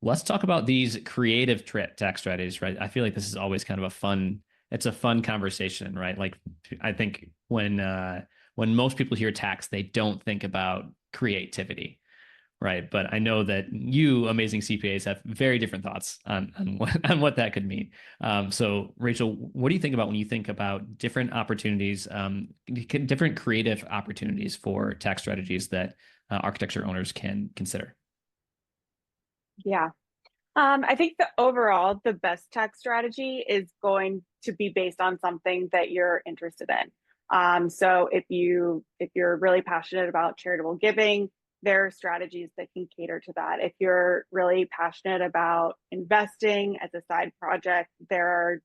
Let's talk about these creative tax strategies, right? I feel like this is always kind of it's a fun conversation, right? Like I think when most people hear tax, they don't think about creativity, right? But I know that you, amazing CPAs, have very different thoughts on what that could mean. So, Rachel, what do you think about when you think about different opportunities, different creative opportunities for tax strategies that architecture owners can consider? Yeah. I think that overall, the best tax strategy is going to be based on something that you're interested in. So if you're really passionate about charitable giving, there are strategies that can cater to that. If you're really passionate about investing as a side project, there are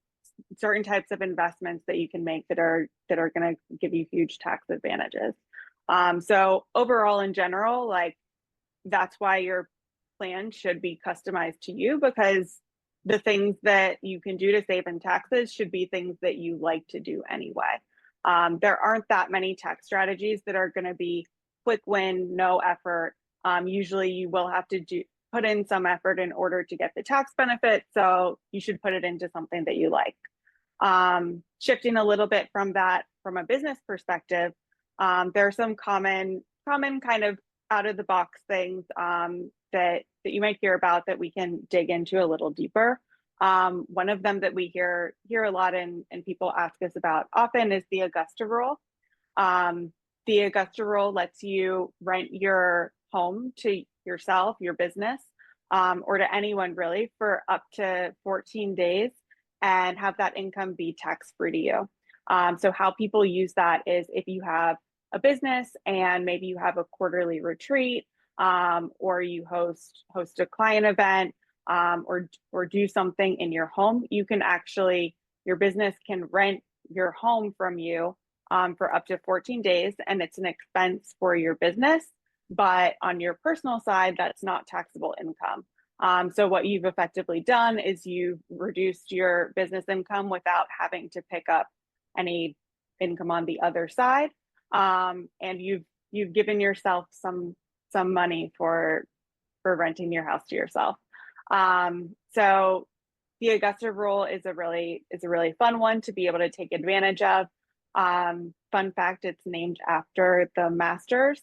certain types of investments that you can make that are going to give you huge tax advantages. So overall, in general, like that's why your plan should be customized to you because the things that you can do to save in taxes should be things that you like to do anyway. There aren't that many tax strategies that are going to be quick win, no effort. Usually, you will have to put in some effort in order to get the tax benefit. So you should put it into something that you like. Shifting a little bit from that, from a business perspective, there are some common kind of out of the box things that you might hear about that we can dig into a little deeper. One of them that we hear a lot and people ask us about often is the Augusta Rule. Um, the Augusta Rule lets you rent your home to yourself, your business, or to anyone really for up to 14 days and have that income be tax free to you. So, how people use that is if you have a business and maybe you have a quarterly retreat or you host a client event or do something in your home, you can actually your business can rent your home from you for up to 14 days, and it's an expense for your business. But on your personal side, that's not taxable income. So what you've effectively done is you've reduced your business income without having to pick up any income on the other side, and you've given yourself some money for renting your house to yourself. So the Augusta Rule is a really fun one to be able to take advantage of. Fun fact: it's named after the Masters,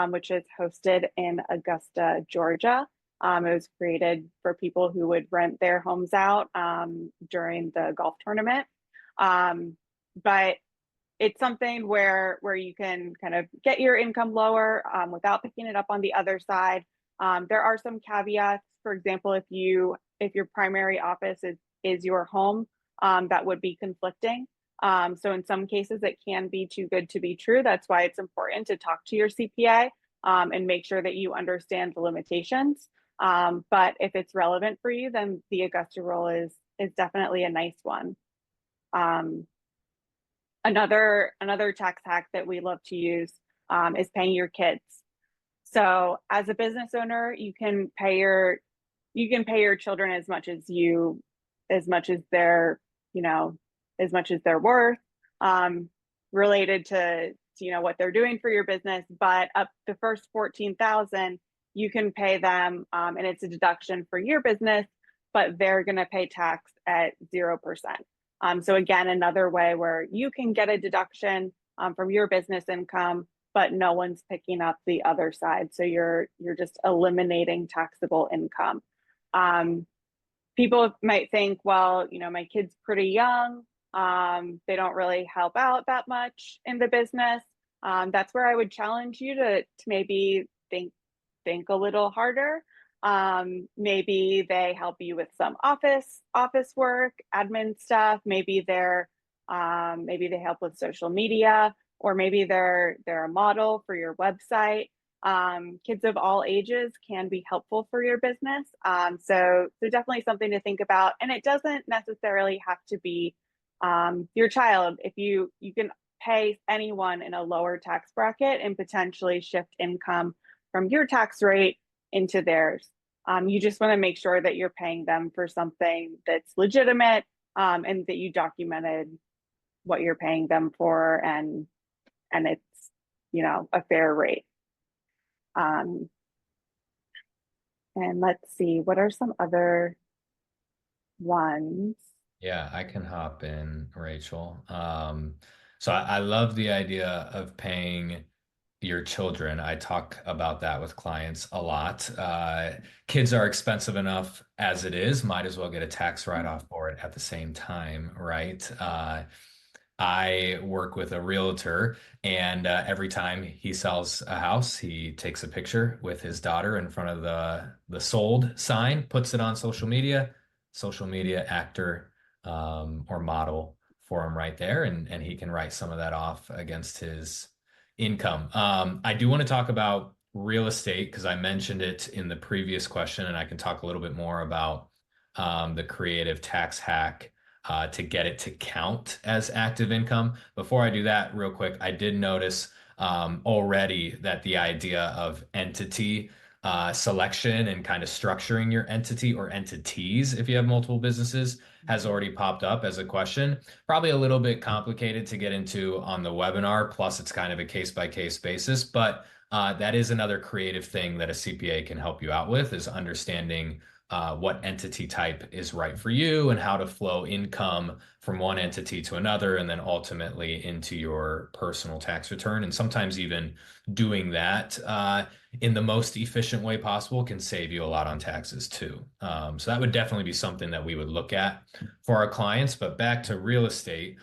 which is hosted in Augusta, Georgia. It was created for people who would rent their homes out during the golf tournament. But it's something where you can kind of get your income lower without picking it up on the other side. There are some caveats. For example, if your primary office is your home, that would be conflicting. So in some cases, it can be too good to be true. That's why it's important to talk to your CPA and make sure that you understand the limitations. But if it's relevant for you, then the Augusta Rule is definitely a nice one. Um, another tax hack that we love to use is paying your kids. So as a business owner, you can pay your children as much as they're you know as much as they're worth um, related to what they're doing for your business. But up the first 14,000, you can pay them, and it's a deduction for your business, but they're going to pay tax at 0%. So again, another way where you can get a deduction from your business income, but no one's picking up the other side. So you're just eliminating taxable income. Um, People might think, well, my kid's pretty young. They don't really help out that much in the business. That's where I would challenge you to maybe think a little harder. Maybe they help you with some office work, admin stuff. Maybe they help with social media, or maybe they're a model for your website. Kids of all ages can be helpful for your business. So definitely something to think about. And it doesn't necessarily have to be your child. If you can pay anyone in a lower tax bracket and potentially shift income from your tax rate into theirs. You just want to make sure that you're paying them for something that's legitimate, and that you documented what you're paying them for, and it's a fair rate. Um, And let's see, what are some other ones? Yeah, I can hop in, Rachel. So I love the idea of paying your children. I talk about that with clients a lot. Kids are expensive enough as it is, might as well get a tax write-off for it at the same time, right? I work with a realtor, and every time he sells a house, he takes a picture with his daughter in front of the sold sign, puts it on social media actor or model for him right there, and he can write some of that off against his income. I do want to talk about real estate because I mentioned it in the previous question, and I can talk a little bit more about the creative tax hack to get it to count as active income. Before I do that, real quick, I did notice already that the idea of entity selection and kind of structuring your entity or entities, if you have multiple businesses, has already popped up as a question. Probably a little bit complicated to get into on the webinar, plus it's kind of a case by case basis, but that is another creative thing that a CPA can help you out with is understanding what entity type is right for you and how to flow income from one entity to another and then ultimately into your personal tax return. And sometimes even doing that in the most efficient way possible can save you a lot on taxes too. So that would definitely be something that we would look at for our clients. But back to real estate.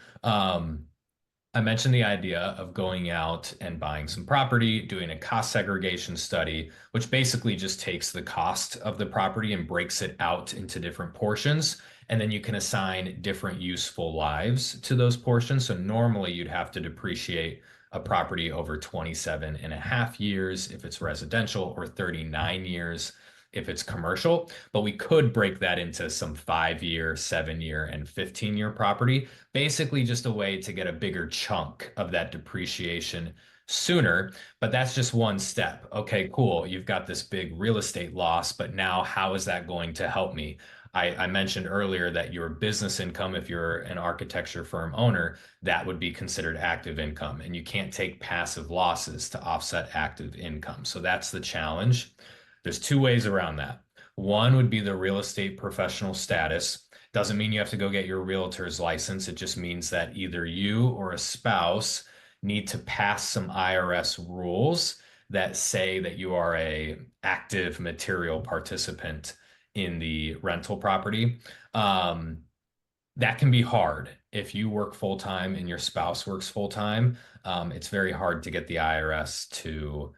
I mentioned the idea of going out and buying some property, doing a cost segregation study, which basically just takes the cost of the property and breaks it out into different portions. And then you can assign different useful lives to those portions. So normally you'd have to depreciate a property over 27 and a half years if it's residential or 39 years if it's commercial. But we could break that into some 5 year, 7 year, and 15-year property basically just a way to get a bigger chunk of that depreciation sooner. But that's just one step. Okay, cool. You've got this big real estate loss, but now how is that going to help me? I mentioned earlier that your business income, if you're an architecture firm owner, that would be considered active income. And you can't take passive losses to offset active income. So that's the challenge. There's two ways around that. One would be the real estate professional status. Doesn't mean you have to go get your realtor's license. It just means that either you or a spouse need to pass some IRS rules that say that you are a active material participant in the rental property. That can be hard. If you work full time and your spouse works full time, it's very hard to get the IRS to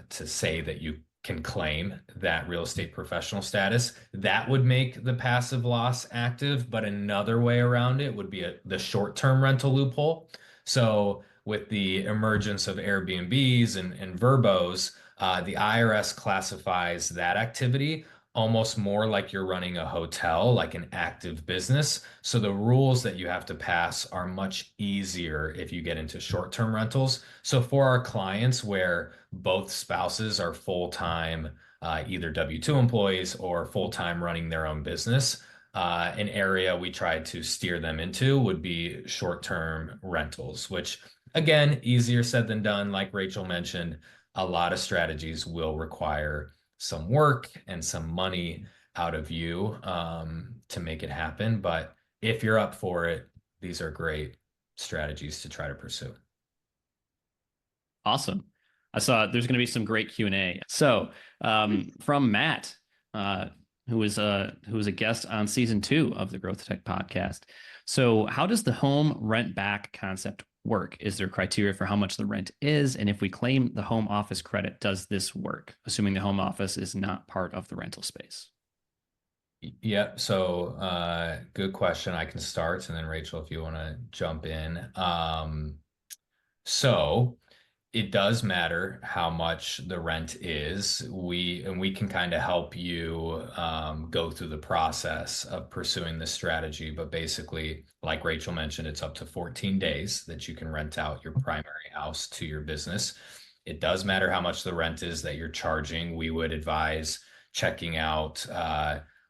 say that you can claim that real estate professional status. That would make the passive loss active, but another way around it would be the short-term rental loophole. So with the emergence of Airbnbs and Verbos, the IRS classifies that activity almost more like you're running a hotel, like an active business. So the rules that you have to pass are much easier if you get into short-term rentals. So for our clients where both spouses are full-time, either W-2 employees or full-time running their own business, an area we try to steer them into would be short-term rentals, which again, easier said than done. Like Rachel mentioned, a lot of strategies will require some work and some money out of you to make it happen. But if you're up for it, these are great strategies to try to pursue. Awesome. I saw there's going to be some great Q&A. So from Matt, who was a guest on season 2 of the Growth Tech podcast. So how does the home rent back concept work? Is there criteria for how much the rent is? And if we claim the home office credit, does this work? Assuming the home office is not part of the rental space. Yep. So good question. I can start, and then Rachel, if you want to jump in. So it does matter how much the rent is. We can kind of help you go through the process of pursuing this strategy. But basically, like Rachel mentioned, it's up to 14 days that you can rent out your primary house to your business. It does matter how much the rent is that you're charging. We would advise checking out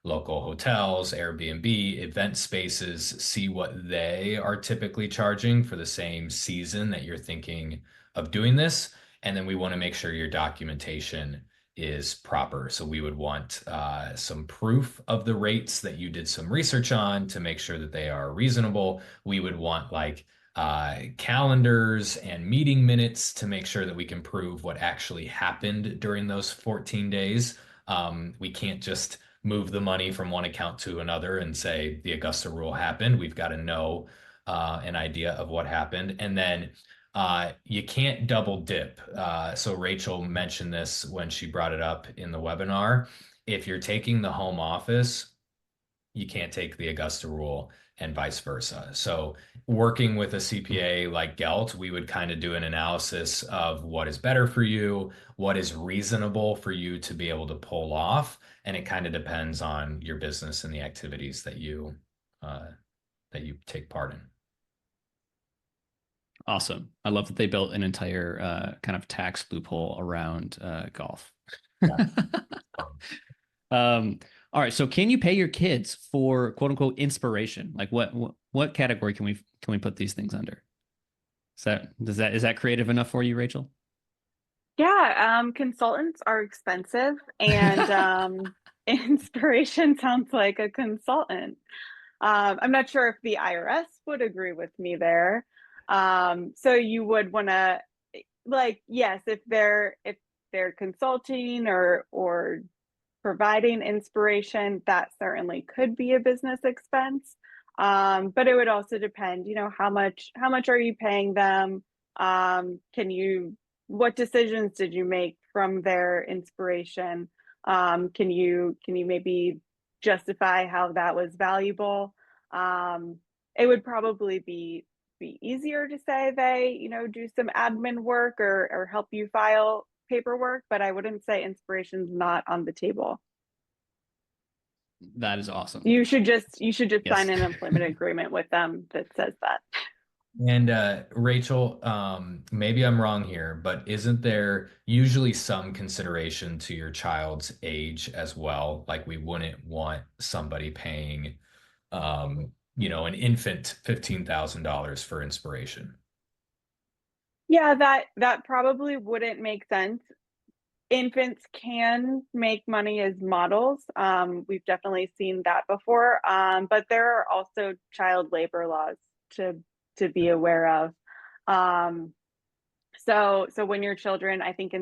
local hotels, Airbnb, event spaces, see what they are typically charging for the same season that you're thinking of doing this. And then we want to make sure your documentation is proper. So we would want some proof of the rates that you did some research on to make sure that they are reasonable. We would want like calendars and meeting minutes to make sure that we can prove what actually happened during those 14 days. We can't just move the money from one account to another and say the Augusta Rule happened. We've got to know an idea of what happened. And then you can't double dip. So Rachel mentioned this when she brought it up in the webinar. If you're taking the home office, you can't take the Augusta Rule and vice versa. So working with a CPA like Gelt, we would kind of do an analysis of what is better for you, what is reasonable for you to be able to pull off, and it kind of depends on your business and the activities that you take part in. Awesome. I love that they built an entire kind of tax loophole around golf. Yeah. All right. So can you pay your kids for quote unquote inspiration? Like what category can we put these things under? Is that creative enough for you, Rachel? Yeah, consultants are expensive, and inspiration sounds like a consultant. I'm not sure if the IRS would agree with me there. So you would want to, like, yes, if they're consulting or providing inspiration, that certainly could be a business expense. But it would also depend, how much are you paying them? What decisions did you make from their inspiration? Can you maybe justify how that was valuable? It would probably be easier to say they, do some admin work or help you file paperwork, but I wouldn't say inspiration's not on the table. That is awesome. You should just Yes. sign an employment agreement with them that says that. And Rachel, maybe I'm wrong here, but isn't there usually some consideration to your child's age as well? Like we wouldn't want somebody paying, an infant $15,000 for inspiration. Yeah, that probably wouldn't make sense. Infants can make money as models. We've definitely seen that before. But there are also child labor laws to be aware of. Um, so when your children, I think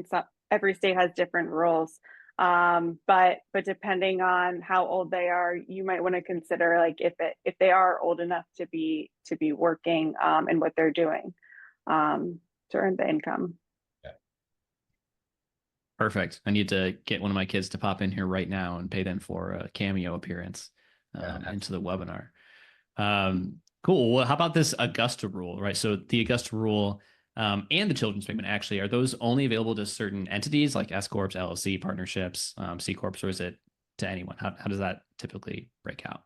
every state has different rules. But depending on how old they are, you might want to consider like if they are old enough to be working and what they're doing to earn the income. Perfect. I need to get one of my kids to pop in here right now and pay them for a cameo appearance into the webinar. Cool. Well, how about this Augusta Rule, right? So the Augusta Rule and the children's payment actually, are those only available to certain entities like S Corps, LLC, partnerships, C Corps, or is it to anyone? How does that typically break out?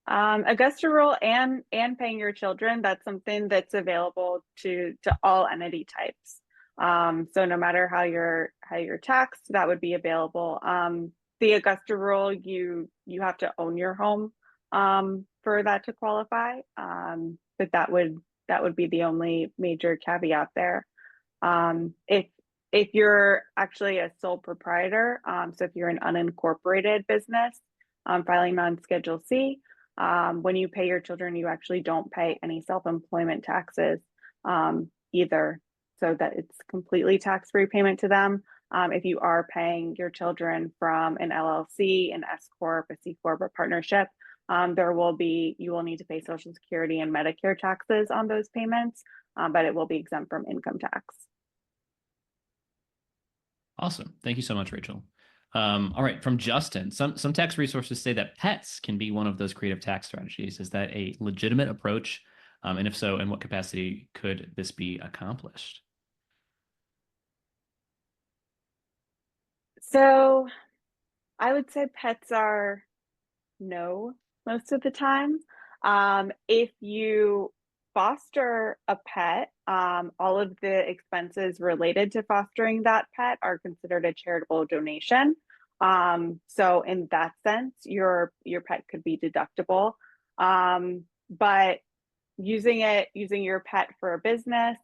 Augusta Rule and paying your children, that's something that's available to all entity types. So no matter how you're taxed, that would be available. The Augusta Rule, you have to own your home for that to qualify. But that would be the only major caveat there. If you're actually a sole proprietor, so if you're an unincorporated business, filing on Schedule C, when you pay your children, you actually don't pay any self-employment taxes either, so that it's completely tax-free payment to them. If you are paying your children from an LLC, an S Corp, a C Corp, or partnership, you will need to pay Social Security and Medicare taxes on those payments, but it will be exempt from income tax. Awesome. Thank you so much, Rachel. All right, from Justin, some tax resources say that pets can be one of those creative tax strategies. Is that a legitimate approach? And if so, in what capacity could this be accomplished? So I would say pets are no most of the time. If you foster a pet, all of the expenses related to fostering that pet are considered a charitable donation. So in that sense, your pet could be deductible. But using your pet for a business,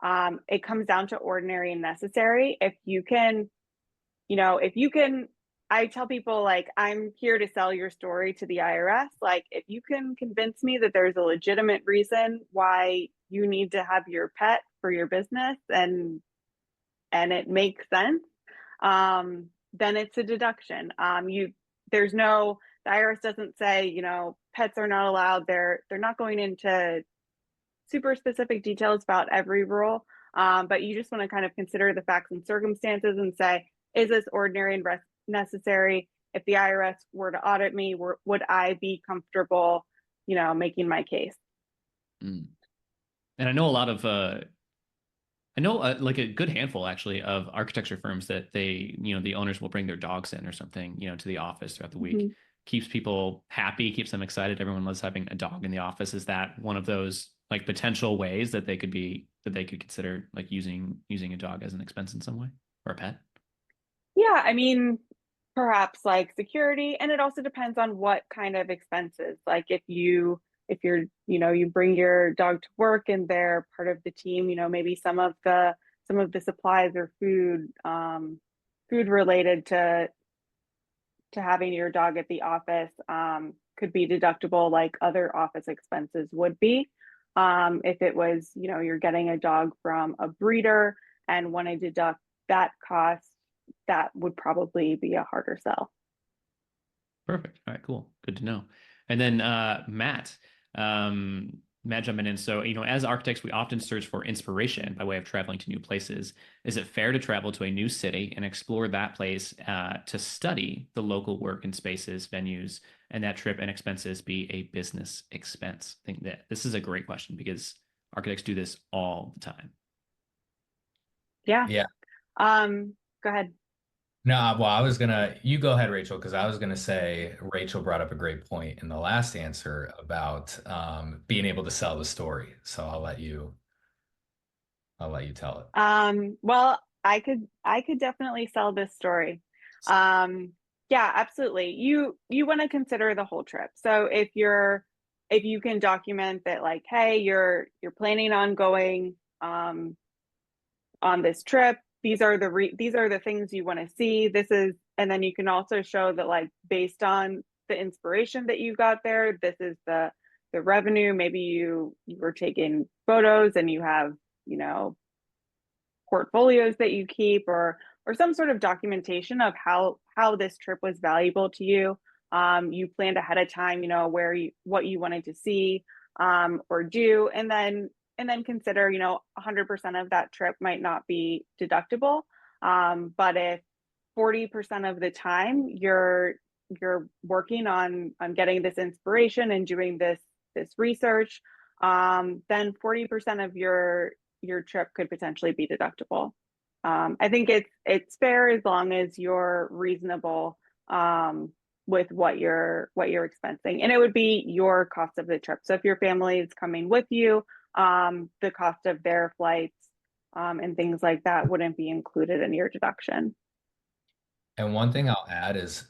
It comes down to ordinary and necessary. If you can, if you can, I tell people like, I'm here to sell your story to the IRS. Like, if you can convince me that there's a legitimate reason why you need to have your pet for your business and it makes sense, then it's a deduction. There's no, the IRS doesn't say, pets are not allowed. They're not going into super specific details about every rule. But you just want to kind of consider the facts and circumstances and say, is this ordinary and necessary? If the IRS were to audit me, would I be comfortable, making my case? Mm. And I know a lot of I know like a good handful actually of architecture firms that the owners will bring their dogs in or something, to the office throughout the week. Mhm. Keeps people happy, keeps them excited. Everyone loves having a dog in the office. Is that one of those like potential ways that they could consider like using a dog as an expense in some way or a pet? Yeah, I mean, perhaps like security, and it also depends on what kind of expenses. Like if you bring your dog to work and they're part of the team, maybe some of the supplies or food related to having your dog at the office could be deductible like other office expenses would be. If it was, you're getting a dog from a breeder and want to deduct that cost, that would probably be a harder sell. Perfect. All right, cool. Good to know. And then Matt jumping in. So, as architects, we often search for inspiration by way of traveling to new places. Is it fair to travel to a new city and explore that place to study the local work and spaces, venues, and that trip and expenses be a business expense? I think that this is a great question because architects do this all the time. Yeah. Yeah. Go ahead. No, well, you go ahead, Rachel, because I was gonna say Rachel brought up a great point in the last answer about being able to sell the story. So I'll let you tell it. Well, I could definitely sell this story. Yeah, absolutely. You want to consider the whole trip. So if you can document that like, hey, you're planning on going on this trip. These are the things you want to see. And then you can also show that like based on the inspiration that you got there, this is the revenue. Maybe you were taking photos and you have, portfolios that you keep or some sort of documentation of how this trip was valuable to you. You planned ahead of time, what you wanted to see or do, and then consider, 100% of that trip might not be deductible. But if 40% of the time you're working on getting this inspiration and doing this research, then 40% of your trip could potentially be deductible. I think it's fair as long as you're reasonable with what you're expensing, and it would be your cost of the trip. So if your family is coming with you, the cost of their flights and things like that wouldn't be included in your deduction. And one thing I'll add is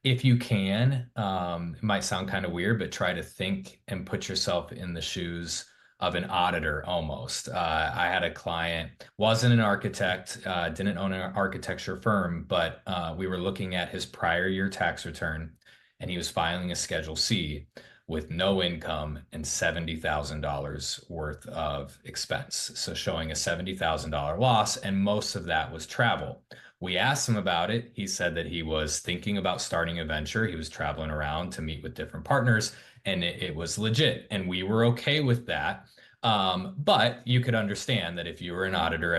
if you can, it might sound kind of weird, but try to think and put yourself in the shoes of an auditor almost. I had a client, wasn't an architect, didn't own an architecture firm, but we were looking at his prior year tax return and he was filing a Schedule C with no income and $70,000 worth of expense. So showing a $70,000 loss, and most of that was travel. We asked him about it. He said that he was thinking about starting a venture. He was traveling around to meet with different partners, and it was legit. And we were okay with that. But you could understand that if you were an auditor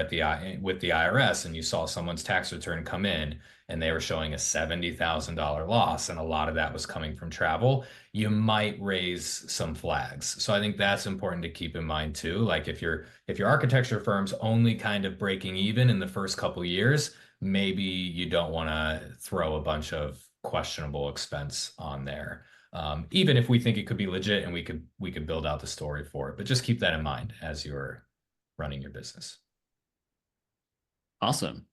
with the IRS and you saw someone's tax return come in and they were showing a $70,000 loss, and a lot of that was coming from travel, you might raise some flags. So I think that's important to keep in mind too. Like if your architecture firm's only kind of breaking even in the first couple years, maybe you don't want to throw a bunch of questionable expense on there. Even if we think it could be legit and we could build out the story for it, but just keep that in mind as you're running your business. Awesome.